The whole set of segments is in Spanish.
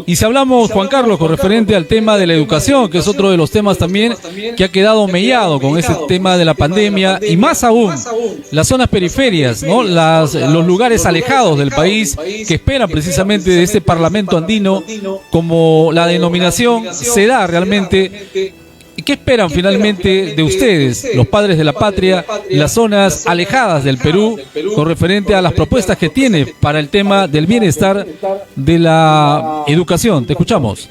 Y si hablamos, Juan Carlos, con referente al tema de la educación, que es otro de los temas también que ha quedado mellado con ese tema de la pandemia, y más aún, las zonas periferias, ¿no? Los lugares alejados del país que esperan precisamente de este Parlamento andino, como la denominación se da realmente. ¿Qué esperan finalmente de ustedes, los padres de la patria, las zonas alejadas del Perú, con referente a las propuestas que tiene para el tema del bienestar de la educación? Te escuchamos.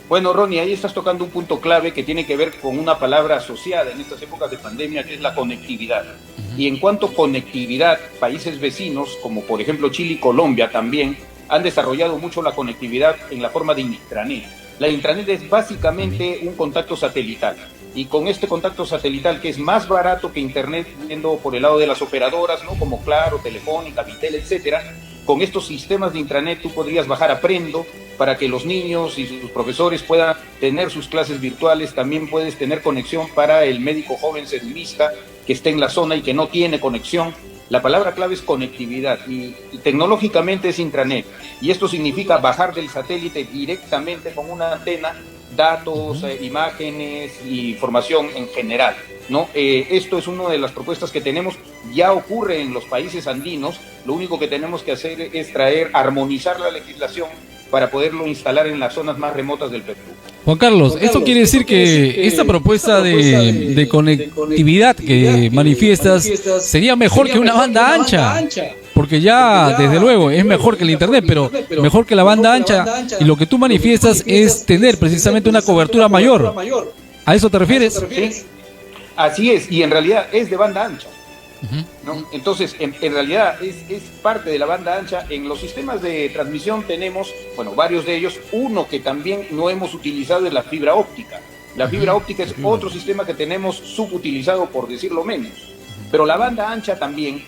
Bueno, Ronnie, ahí estás tocando un punto clave que tiene que ver con una palabra asociada en estas épocas de pandemia, que es la conectividad. Y en cuanto a conectividad, países vecinos, como por ejemplo Chile y Colombia también, han desarrollado mucho la conectividad en la forma de intranet. La intranet es básicamente un contacto satelital, y con este contacto satelital, que es más barato que internet, viendo por el lado de las operadoras, ¿no? Como Claro, Telefónica, Vitel, etcétera, con estos sistemas de intranet tú podrías bajar Aprendo para que los niños y sus profesores puedan tener sus clases virtuales. También puedes tener conexión para el médico joven cedulista que esté en la zona y que no tiene conexión. La palabra clave es conectividad y tecnológicamente es intranet. Y esto significa bajar del satélite directamente con una antena datos, imágenes y información en general, ¿no? Esto es una de las propuestas que tenemos. Ya ocurre en los países andinos. Lo único que tenemos que hacer es armonizar la legislación para poderlo instalar en las zonas más remotas del Perú. Juan Carlos, esto quiere decir que esta propuesta de conectividad que manifiestas sería mejor que una banda ancha, porque ya desde luego es mejor que el internet, pero mejor que la banda ancha, y lo que tú manifiestas es tener precisamente una cobertura mayor. ¿A eso te refieres? Sí, así es, y en realidad es de banda ancha. ¿No? Entonces, en realidad es parte de la banda ancha. En los sistemas de transmisión tenemos, bueno, varios de ellos. Uno que también no hemos utilizado es la fibra óptica. La fibra óptica es otro sistema que tenemos subutilizado, por decirlo menos. Pero la banda ancha también,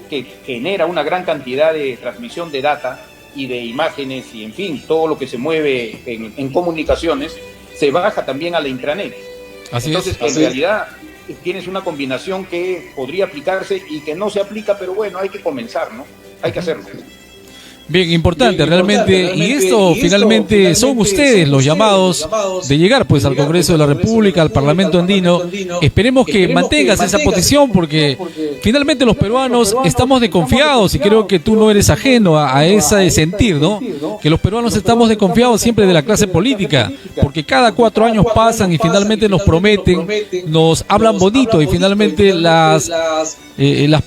que genera una gran cantidad de transmisión de data y de imágenes y, en fin, todo lo que se mueve en comunicaciones, se baja también a la intranet. Entonces, en realidad tienes una combinación que podría aplicarse y que no se aplica, pero bueno, hay que comenzar, ¿no? Hay que hacerlo. Bien, importante realmente, y esto finalmente son ustedes los llamados de llegar pues al Congreso de la República, al Parlamento andino. Esperemos que mantengas esa posición, porque finalmente los peruanos estamos desconfiados, y creo que tú no eres ajeno a ese sentir, ¿no? Que los peruanos estamos desconfiados siempre de la clase política, porque cada 4 años pasan y finalmente nos prometen, nos hablan bonito, y finalmente las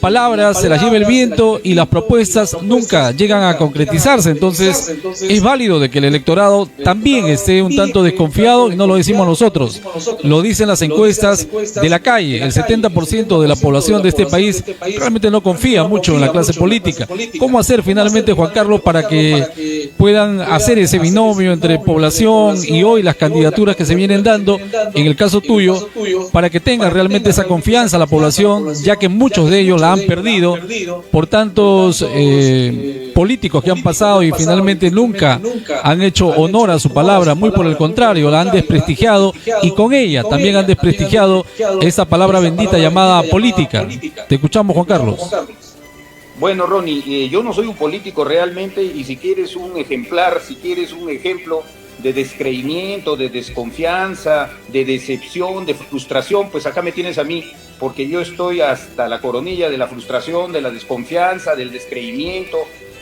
palabras se las lleva el viento y las propuestas nunca llegan a concretizarse. Entonces es válido de que el electorado también esté un tanto desconfiado, y no lo decimos nosotros, lo dicen las encuestas de la calle. El 70% de la población de este país realmente no confía mucho en la clase política. ¿Cómo hacer finalmente, Juan Carlos, para que puedan hacer ese binomio entre población y hoy las candidaturas que se vienen dando, en el caso tuyo, para que tengan realmente esa confianza la población, ya que muchos de ellos la han perdido por tantos políticos que han pasado y finalmente nunca han hecho honor a su palabra? Muy por el contrario, la han desprestigiado, y con ella también han desprestigiado esa palabra bendita llamada política. Te escuchamos, Juan Carlos. Bueno, Ronnie, yo no soy un político realmente, y si quieres un ejemplar, si quieres un ejemplo de descreimiento, de desconfianza, de decepción, de frustración, pues acá me tienes a mí, porque yo estoy hasta la coronilla de la frustración, de la desconfianza, del descreimiento,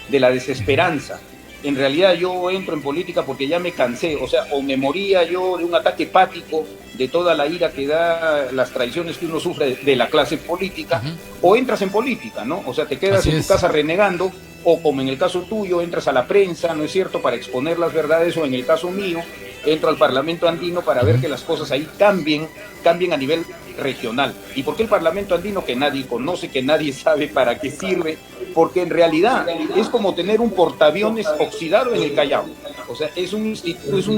de la desesperanza. En realidad yo entro en política porque ya me cansé, o sea, o me moría yo de un ataque hepático, de toda la ira que da las traiciones que uno sufre de la clase política, o entras en política, ¿no? O sea, te quedas en tu casa renegando, o como en el caso tuyo, entras a la prensa, ¿no es cierto?, para exponer las verdades, o en el caso mío, entro al Parlamento andino para ver que las cosas ahí cambien a nivel regional. ¿Y por qué el Parlamento andino? Que nadie conoce, que nadie sabe para qué sirve, porque en realidad es como tener un portaaviones oxidado en el Callao. O sea, es una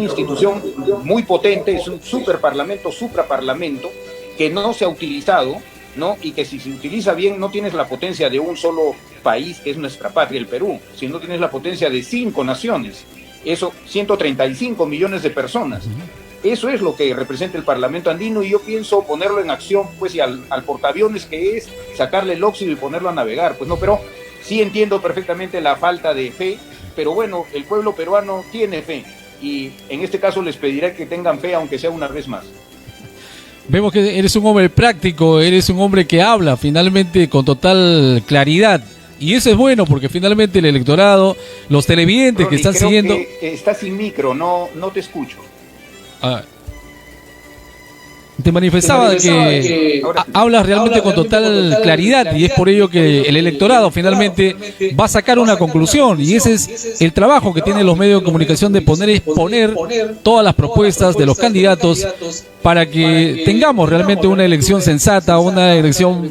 institución muy potente, es un superparlamento, supraparlamento, que no se ha utilizado, ¿no? Y que si se utiliza bien, no tienes la potencia de un solo país, que es nuestra patria, el Perú, sino tienes la potencia de 5 naciones. Eso, 135 millones de personas. Eso es lo que representa el Parlamento andino, y yo pienso ponerlo en acción, pues, y al portaaviones que es, sacarle el óxido y ponerlo a navegar. Pues no, pero sí entiendo perfectamente la falta de fe pero bueno, el pueblo peruano tiene fe y en este caso les pediré que tengan fe, aunque sea una vez más. Vemos que eres un hombre práctico, eres un hombre que habla finalmente con total claridad. Y eso es bueno porque finalmente el electorado, los televidentes Ronnie, que están creo siguiendo... que estás sin micro, no te escucho. Te manifestaba de que hablas realmente con total claridad y es por ello que el electorado finalmente va a sacar una conclusión y ese es el trabajo que tienen los medios de comunicación de exponer todas las propuestas de los candidatos para que tengamos realmente una elección sensata, una elección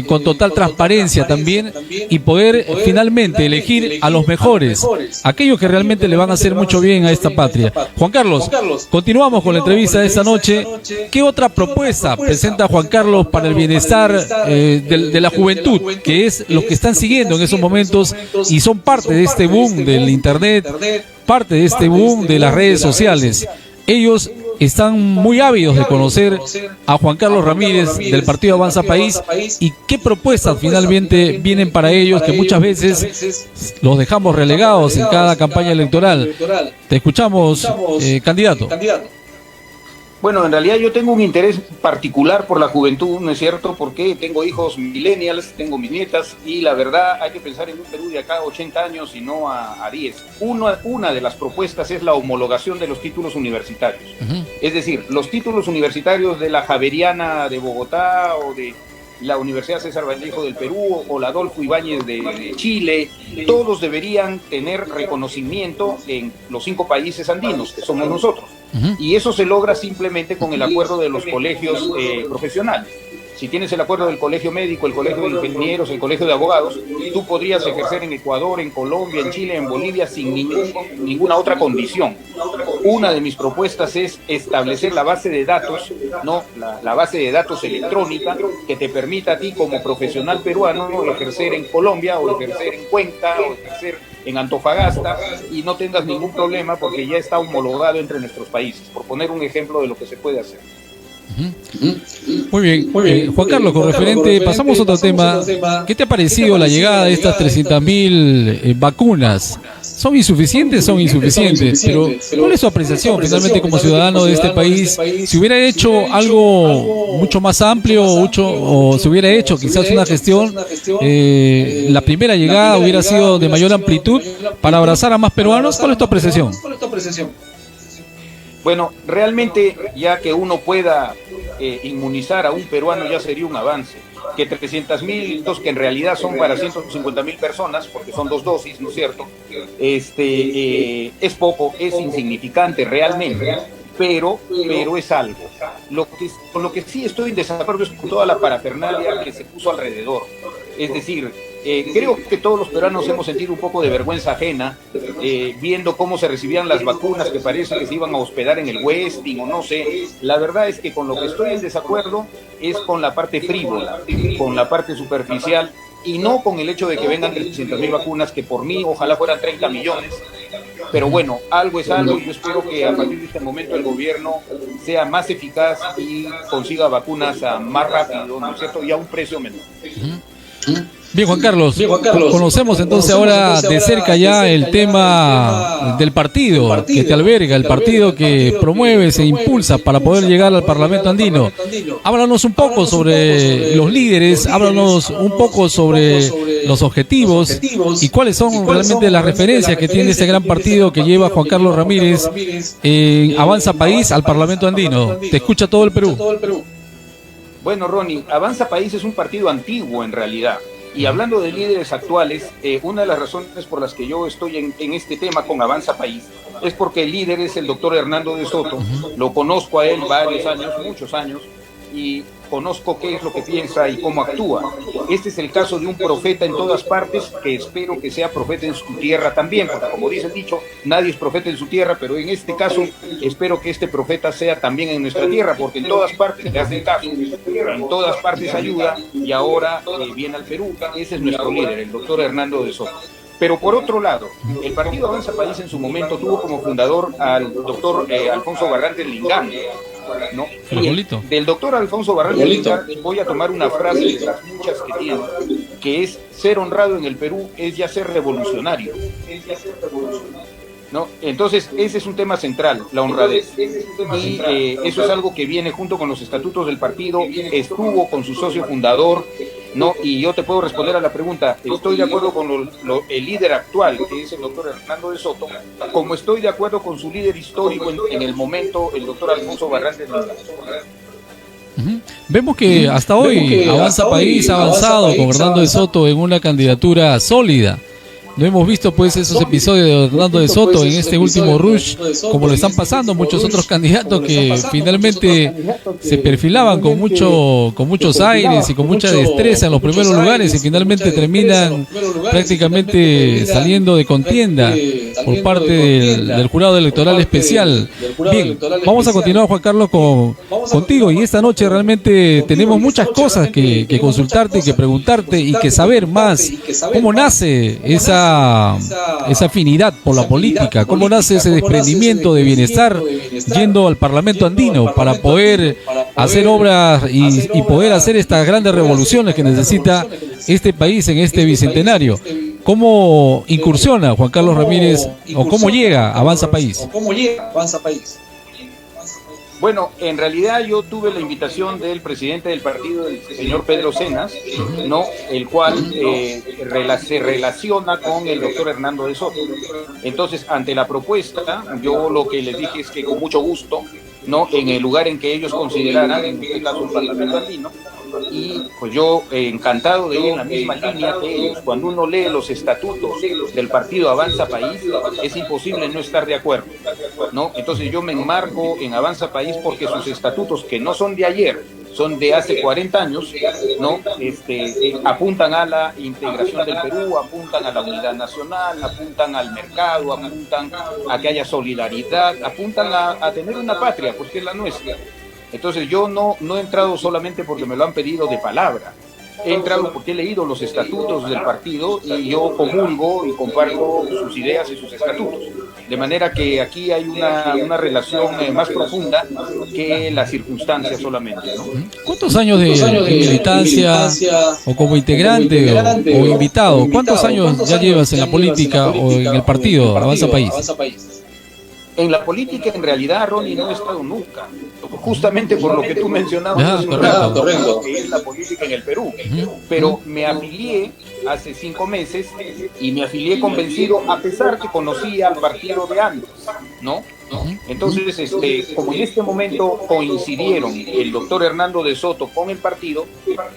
con total transparencia también y poder finalmente elegir a los mejores, aquellos que realmente le van a hacer mucho bien a esta patria. Juan Carlos, continuamos con la entrevista de esta noche. ¿Qué otra propuesta presenta Juan Carlos para el bienestar de la juventud, que es lo que están siguiendo en esos momentos y son parte de este boom del internet, parte de este boom de las redes sociales? Ellos están muy ávidos de conocer a Juan Carlos Ramírez del Partido Avanza País y qué propuestas finalmente vienen para ellos, que muchas veces los dejamos relegados en cada campaña electoral. Te escuchamos, candidato. Bueno, en realidad yo tengo un interés particular por la juventud, ¿no es cierto? Porque tengo hijos millennials, tengo mis nietas y la verdad hay que pensar en un Perú de acá a 80 años y no a 10. Una de las propuestas es la homologación de los títulos universitarios. Es decir, los títulos universitarios de la Javeriana de Bogotá o de la Universidad César Vallejo del Perú o la Adolfo Ibáñez de Chile, todos deberían tener reconocimiento en los 5 países andinos, que somos nosotros. Y eso se logra simplemente con el acuerdo de los colegios profesionales. Si tienes el acuerdo del colegio médico, el colegio de ingenieros, el colegio de abogados, tú podrías ejercer en Ecuador, en Colombia, en Chile, en Bolivia sin ninguna otra condición. Una de mis propuestas es establecer la base de datos, la base de datos electrónica que te permita a ti como profesional peruano ejercer en Colombia o ejercer en Cuenca o ejercer en Antofagasta y no tengas ningún problema porque ya está homologado entre nuestros países, por poner un ejemplo de lo que se puede hacer. Muy bien, Juan Carlos, con referente, pasamos a otro tema. ¿Qué te ha parecido la llegada de estas 300.000 vacunas? ¿Son insuficientes? Son insuficientes, pero ¿cuál es su apreciación finalmente como ciudadano de este país? Si hubiera hecho algo mucho más amplio o se hubiera hecho quizás una gestión, la primera llegada hubiera sido de mayor amplitud para abrazar a más peruanos. ¿Cuál es tu apreciación? Bueno, realmente ya que uno pueda inmunizar a un peruano ya sería un avance. Que 300.000, que en realidad son para 150.000 personas, porque son 2 dosis, ¿no es cierto? Es poco, es insignificante realmente, pero es algo. Con lo que sí estoy en desacuerdo es con toda la parafernalia que se puso alrededor. Es decir, creo que todos los peruanos hemos sentido un poco de vergüenza ajena viendo cómo se recibían las vacunas que parece que se iban a hospedar en el Westin o no sé. La verdad es que con lo que estoy en desacuerdo es con la parte frívola, con la parte superficial y no con el hecho de que vengan 300.000 vacunas, que por mí ojalá fueran 30 millones. Pero bueno, algo es algo y yo espero que a partir de este momento el gobierno sea más eficaz y consiga vacunas más rápido, ¿no es cierto? Y a un precio menor. Bien, Juan Carlos, conocemos entonces ahora de cerca ya el tema del partido que te alberga, el partido que promueve, se impulsa para poder llegar al Parlamento andino. Háblanos un poco sobre los líderes, háblanos un poco sobre los objetivos y cuáles son realmente las referencias que tiene este gran partido que lleva Juan Carlos Ramírez en Avanza País al Parlamento andino. Te escucha todo el Perú. Bueno, Ronnie, Avanza País es un partido antiguo en realidad. Y hablando de líderes actuales, una de las razones por las que yo estoy en este tema con Avanza País es porque el líder es el doctor Hernando de Soto. Lo conozco a él varios años, muchos años, y conozco qué es lo que piensa y cómo actúa. Este es el caso de un profeta en todas partes, que espero que sea profeta en su tierra también, porque como dice el dicho, nadie es profeta en su tierra, pero en este caso espero que este profeta sea también en nuestra tierra, porque en todas partes le hacen caso, en todas partes ayuda, y ahora viene al Perú. Ese es nuestro líder, el doctor Hernando de Soto. Pero por otro lado, el partido Avanza País en su momento tuvo como fundador al doctor Alfonso Barrantes Lingam, ¿no? Del doctor Alfonso Barrantes Lingam voy a tomar una frase de las muchas que tiene, que es ser honrado en el Perú, es ya ser revolucionario. ¿No? Entonces, ese es un tema central, la honradez. Y eso es algo que viene junto con los estatutos del partido, estuvo con su socio fundador, ¿no? Y yo te puedo responder a la pregunta, estoy de acuerdo con el líder actual, que es el doctor Hernando de Soto, como estoy de acuerdo con su líder histórico en el momento, el doctor Alfonso Barrantes. Vemos que hasta hoy Avanza País ha avanzado con Hernando de Soto en una candidatura sólida. No hemos visto pues esos episodios de Hernando de Soto en este último rush, como lo están pasando muchos otros candidatos que finalmente se perfilaban con muchos aires y con mucha destreza en los primeros lugares y finalmente terminan prácticamente saliendo de contienda por parte del jurado electoral especial. Bien, vamos a continuar, Juan Carlos, contigo, y esta noche realmente tenemos muchas cosas que consultarte y que preguntarte y que saber más cómo nace esa afinidad por la política, cómo nace ese desprendimiento de bienestar yendo al Parlamento andino para poder hacer obras y poder hacer estas grandes revoluciones que necesita este país en este bicentenario. ¿Cómo incursiona Juan Carlos Ramírez o cómo llega Avanza País? Bueno, en realidad yo tuve la invitación del presidente del partido, el señor Pedro Cenas, ¿no? El cual se relaciona con el doctor Hernando de Soto. Entonces, ante la propuesta, yo lo que les dije es que con mucho gusto, ¿no? En el lugar en que ellos consideraran, en este caso el Parlamento andino, y pues yo encantado de ir en la misma línea que ellos. Cuando uno lee los estatutos del partido Avanza País, es imposible no estar de acuerdo, ¿no? Entonces yo me enmarco en Avanza País porque sus estatutos, que no son de ayer, son de hace 40 años, ¿no? Apuntan a la integración del Perú, apuntan a la unidad nacional, apuntan al mercado, apuntan a que haya solidaridad, apuntan a tener una patria, porque es la nuestra. Entonces yo no he entrado solamente porque me lo han pedido de palabra, he entrado porque he leído los estatutos del partido y yo comulgo y comparto sus ideas y sus estatutos. De manera que aquí hay una relación más profunda que la circunstancia solamente, ¿no? ¿Cuántos años de militancia o como integrante o invitado? ¿Cuántos años ya llevas en la política o en el partido Avanza País? En la política, en realidad, Ronnie, no he estado nunca, justamente por lo que tú mencionabas, correcto, que es la política en el Perú. Pero me afilié hace 5 meses y me afilié convencido, a pesar que conocía al partido de antes, ¿no? Entonces, como en este momento coincidieron el doctor Hernando de Soto con el partido,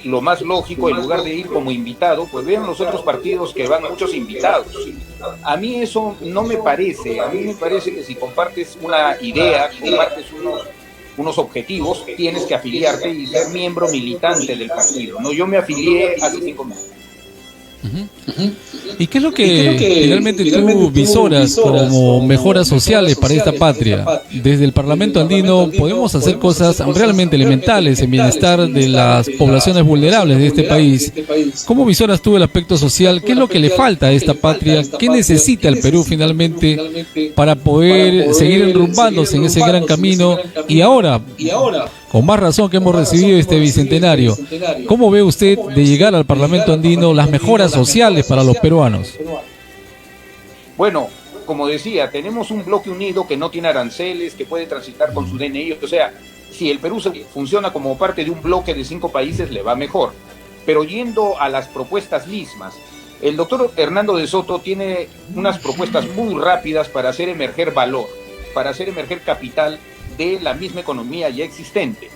lo más lógico, en lugar de ir como invitado, pues vean los otros partidos que van muchos invitados. A mí eso no me parece, a mí me parece que si compartes una idea, compartes unos objetivos, tienes que afiliarte y ser miembro militante del partido, ¿no? Yo me afilié hace 5 meses. ¿Y qué es lo que finalmente tú visoras como mejoras sociales para esta patria? Desde el Parlamento andino podemos hacer cosas realmente elementales en bienestar de las poblaciones vulnerables de este país. ¿Cómo visoras tú el aspecto social? ¿Qué es lo que le falta a esta patria? ¿Qué necesita el Perú finalmente para poder seguir enrumbándose en ese gran camino? Y ahora, con más razón que hemos recibido este bicentenario, ¿cómo ve usted de llegar al Parlamento andino las mejoras sociales para los peruanos? Bueno, como decía, tenemos un bloque unido que no tiene aranceles, que puede transitar con su DNI, o sea, si el Perú funciona como parte de un bloque de 5 países, le va mejor. Pero yendo a las propuestas mismas, el doctor Hernando de Soto tiene unas propuestas muy rápidas para hacer emerger valor, para hacer emerger capital de la misma economía ya existente,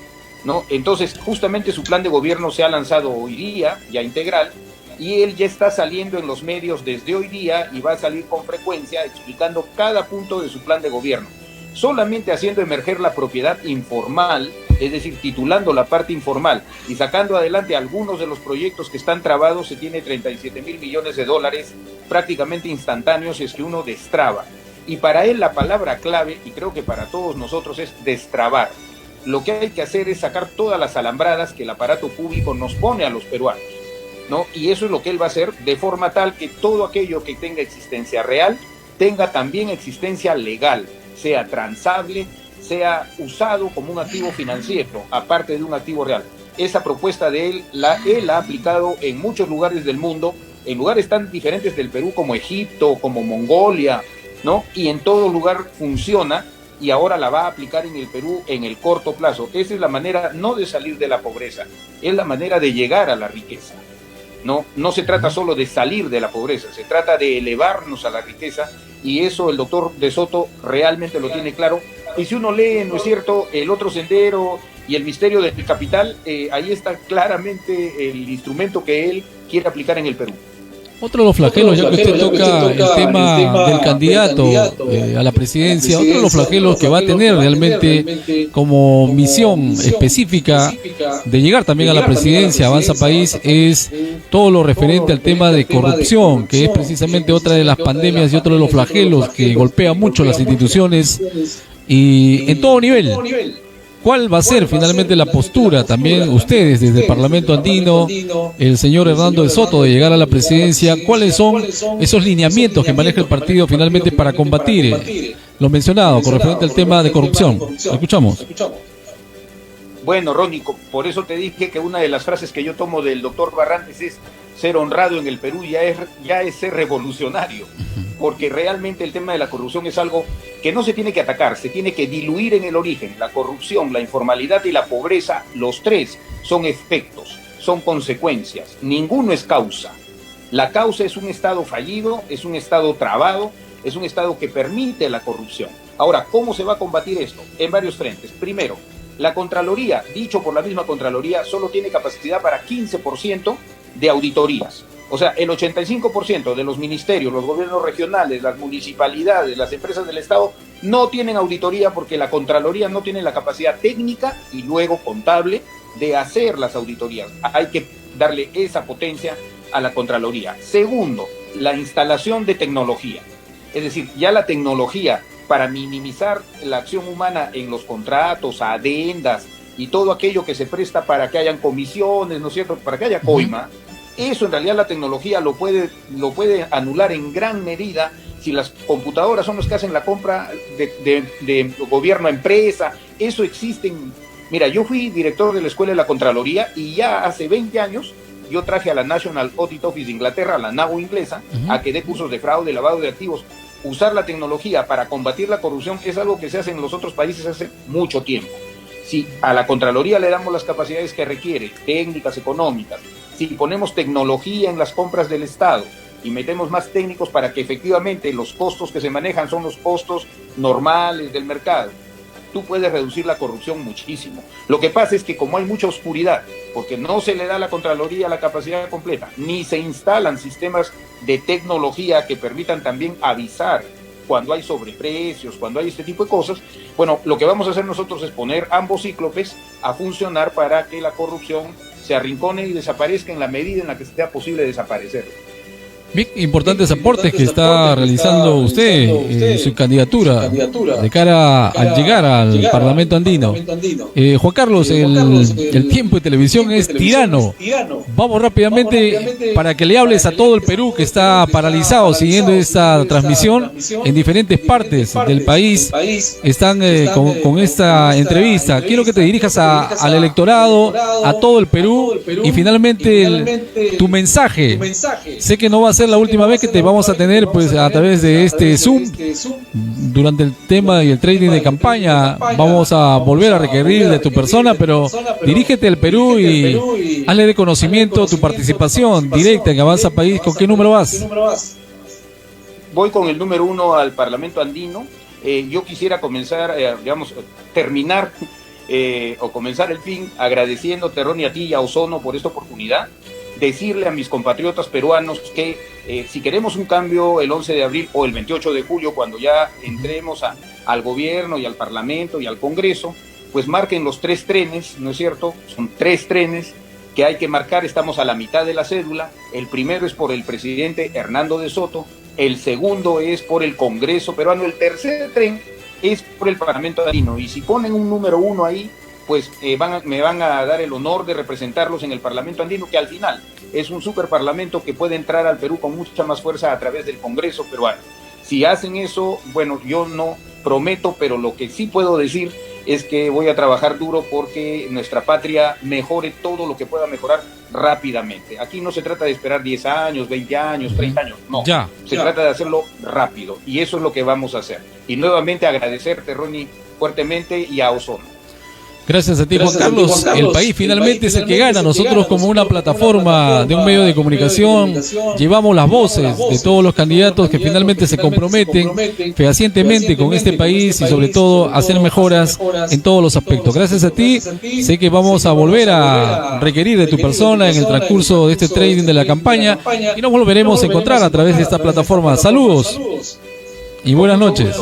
¿no? Entonces, justamente su plan de gobierno se ha lanzado hoy día, ya integral, y él ya está saliendo en los medios desde hoy día y va a salir con frecuencia explicando cada punto de su plan de gobierno, solamente haciendo emerger la propiedad informal, es decir, titulando la parte informal y sacando adelante algunos de los proyectos que están trabados. Se tiene 37.000 millones de dólares prácticamente instantáneos si es que uno destraba. Y para él la palabra clave, y creo que para todos nosotros, es destrabar. Lo que hay que hacer es sacar todas las alambradas que el aparato público nos pone a los peruanos, ¿no? Y eso es lo que él va a hacer, de forma tal que todo aquello que tenga existencia real tenga también existencia legal, sea transable, sea usado como un activo financiero, aparte de un activo real. esa propuesta de él la ha aplicado en muchos lugares del mundo, en lugares tan diferentes del Perú como Egipto, como Mongolia, ¿no? Y en todo lugar funciona, y ahora la va a aplicar en el Perú en el corto plazo. Esa es la manera no de salir de la pobreza, es la manera de llegar a la riqueza. No se trata solo de salir de la pobreza, se trata de elevarnos a la riqueza, y eso el doctor de Soto realmente lo tiene claro. Y si uno lee, ¿no es cierto?, El otro sendero y El misterio del capital, ahí está claramente el instrumento que él quiere aplicar en el Perú. Otro de los flagelos, ya que usted toca el tema del candidato a la presidencia, otro de los flagelos que va a tener realmente como misión específica de llegar también a la presidencia, Avanza País, es todo lo referente al tema de corrupción, que es precisamente otra de las pandemias y otro de los flagelos que golpea mucho las instituciones y en todo nivel. ¿Cuál va a ser finalmente la postura también ustedes desde el Parlamento Andino, el señor Hernando de Soto, de llegar a la presidencia? ¿Cuáles son esos lineamientos que maneja el partido finalmente para combatir lo mencionado con referente al tema de corrupción? Escuchamos. Bueno, Ronnie, por eso te dije que una de las frases que yo tomo del doctor Barrantes es: ser honrado en el Perú ya es ser revolucionario, porque realmente el tema de la corrupción es algo que no se tiene que atacar, se tiene que diluir en el origen. La corrupción, la informalidad y la pobreza, los tres son efectos, son consecuencias, ninguno es causa. La causa es un Estado fallido, es un Estado trabado, es un Estado que permite la corrupción. Ahora, ¿cómo se va a combatir esto? En varios frentes. Primero, la Contraloría, dicho por la misma Contraloría, solo tiene capacidad para 15% de auditorías. O sea, el 85% de los ministerios, los gobiernos regionales, las municipalidades, las empresas del Estado no tienen auditoría porque la Contraloría no tiene la capacidad técnica y luego contable de hacer las auditorías. Hay que darle esa potencia a la Contraloría. Segundo, la instalación de tecnología. Es decir, ya la tecnología para minimizar la acción humana en los contratos, adendas y todo aquello que se presta para que hayan comisiones, ¿no es cierto?, para que haya coima. Eso en realidad la tecnología lo puede anular en gran medida si las computadoras son las que hacen la compra de gobierno a empresa. Eso existe. Mira, yo fui director de la Escuela de la Contraloría y ya hace 20 años yo traje a la National Audit Office de Inglaterra, a la NAO inglesa, a que dé cursos de fraude, lavado de activos. Usar la tecnología para combatir la corrupción es algo que se hace en los otros países hace mucho tiempo. Si a la Contraloría le damos las capacidades que requiere, técnicas, económicas, si ponemos tecnología en las compras del Estado y metemos más técnicos para que efectivamente los costos que se manejan son los costos normales del mercado, tú puedes reducir la corrupción muchísimo. Lo que pasa es que como hay mucha oscuridad, porque no se le da a la Contraloría la capacidad completa, ni se instalan sistemas de tecnología que permitan también avisar cuando hay sobreprecios, cuando hay este tipo de cosas, bueno, lo que vamos a hacer nosotros es poner ambos cíclopes a funcionar para que la corrupción se arrincone y desaparezca en la medida en la que sea posible desaparecer. Bien, importantes aportes que está realizando usted en su candidatura de cara al llegar al Parlamento Andino. Juan Carlos, el tiempo de televisión es tirano. Vamos rápidamente para que le hables a todo el Perú que está paralizado siguiendo esta transmisión en diferentes partes del país. Están con esta entrevista. Quiero que te dirijas al electorado, a todo el Perú y finalmente tu mensaje. Sé que no va a ser la última vez que te vamos a tener pues a través de este Zoom durante el tema y el trading de campaña. Vamos a volver a requerir de tu persona, pero dirígete al Perú y hazle de conocimiento tu participación directa en Avanza País. ¿Con qué número vas? Voy con el número 1 al Parlamento Andino. Yo quisiera comenzar, terminar o comenzar el fin agradeciéndote, Ronnie, a ti y a Ozono por esta oportunidad. Decirle a mis compatriotas peruanos que si queremos un cambio el 11 de abril o el 28 de julio, cuando ya entremos al gobierno y al Parlamento y al Congreso, pues marquen los 3 trenes, ¿no es cierto? Son 3 trenes que hay que marcar, estamos a la mitad de la cédula. El primero es por el presidente Hernando de Soto, el segundo es por el Congreso peruano, el tercer tren es por el Parlamento Andino. Y si ponen un número 1 ahí, pues me van a dar el honor de representarlos en el Parlamento Andino, que al final es un superparlamento que puede entrar al Perú con mucha más fuerza a través del Congreso peruano. Si hacen eso, bueno, yo no prometo, pero lo que sí puedo decir es que voy a trabajar duro porque nuestra patria mejore todo lo que pueda mejorar rápidamente. Aquí no se trata de esperar 10 años, 20 años, 30 años, no. Se trata de hacerlo rápido y eso es lo que vamos a hacer. Y nuevamente agradecerte, Ronnie, fuertemente, y a Ozono. Gracias a ti, Juan Carlos. El país finalmente es el que gana. Nosotros, como una plataforma de un medio de comunicación, llevamos las voces de todos los candidatos que finalmente se comprometen fehacientemente con este país y sobre todo hacer mejoras en todos los aspectos. Gracias a ti. Sé que vamos a volver a requerir de tu persona en el transcurso de este trading de la campaña y nos volveremos a encontrar a través de esta plataforma. Saludos y buenas noches.